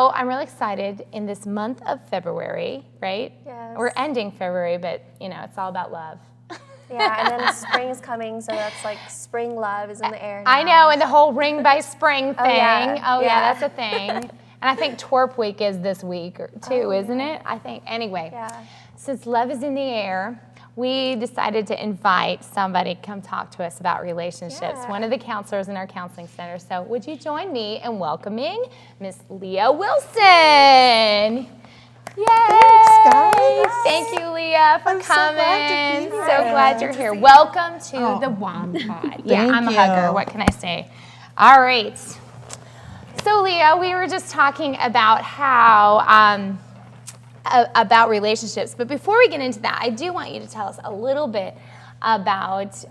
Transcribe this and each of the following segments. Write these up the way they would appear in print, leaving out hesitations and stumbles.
So I'm really excited in this month of February, right? Yes. We're ending February, but it's all about love. Yeah, and then spring is coming, so that's like spring love is in the air now. I know, and the whole ring by spring thing. yeah. That's a thing. And I think Twerp Week is this week too, isn't it? I think. Anyway, since love is in the air, we decided to invite somebody to come talk to us about relationships, one of the counselors in our counseling center. So would you join me in welcoming Miss Leah Wilson? Yay! Thanks, guys. Thank you, Leah, for coming. So glad you're here. Welcome to the WOM Pod. I'm a hugger. What can I say? All right. So, Leah, we were just talking about how about relationships, but before we get into that, I do want you to tell us a little bit about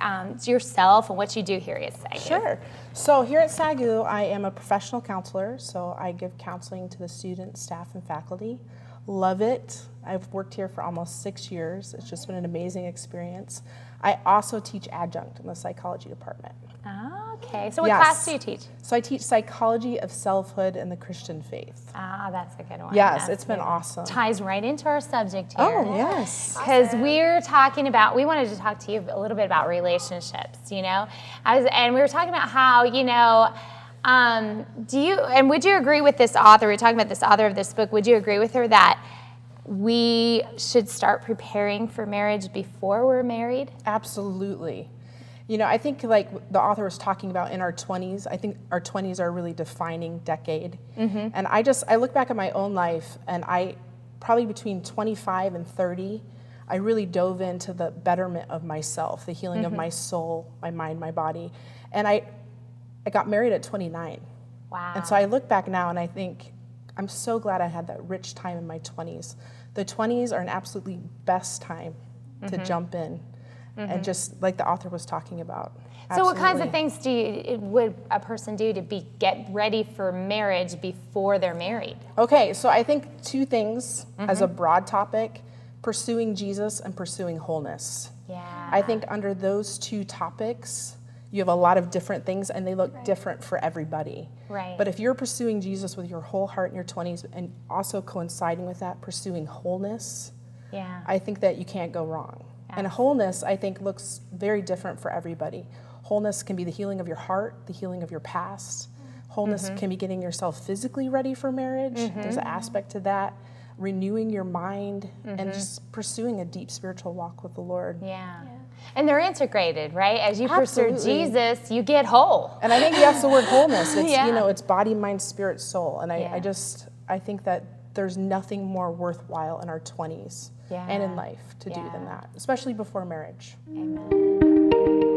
yourself and what you do here at SAGU. Sure. So here at SAGU, I am a professional counselor, so I give counseling to the students, staff, and faculty. Love it. I've worked here for almost 6 years. It's just been an amazing experience. I also teach adjunct in the psychology department. Okay. So what class do you teach? So I teach psychology of selfhood and the Christian faith. That's a good one. Yes, it's been awesome. Ties right into our subject here. Oh, yes. Because we wanted to talk to you a little bit about relationships, and we were talking about how, would you agree with this author? We're talking about this author of this book. Would you agree with her that we should start preparing for marriage before we're married? Absolutely. I think like the author was talking about in our 20s, I think our 20s are a really defining decade. Mm-hmm. And I look back at my own life, and I probably between 25 and 30, I really dove into the betterment of myself, the healing of my soul, my mind, my body. And I got married at 29. Wow. And so I look back now and I think, I'm so glad I had that rich time in my 20s. The 20s are an absolutely best time to jump in and just like the author was talking about. So what kinds of things would a person do to get ready for marriage before they're married? Okay, so I think 2 things as a broad topic: pursuing Jesus and pursuing wholeness. Yeah. I think under those 2 topics, you have a lot of different things, and they look different for everybody. Right. But if you're pursuing Jesus with your whole heart in your 20s, and also coinciding with that, pursuing wholeness, I think that you can't go wrong. Yeah. And wholeness, I think, looks very different for everybody. Wholeness can be the healing of your heart, the healing of your past. Wholeness can be getting yourself physically ready for marriage. There's an aspect to that. Renewing your mind and just pursuing a deep spiritual walk with the Lord. Yeah. And they're integrated, right? As you pursue Jesus, you get whole. And I think that's the word wholeness. It's it's body, mind, spirit, soul. And I think that there's nothing more worthwhile in our 20s and in life to do than that, especially before marriage. Amen.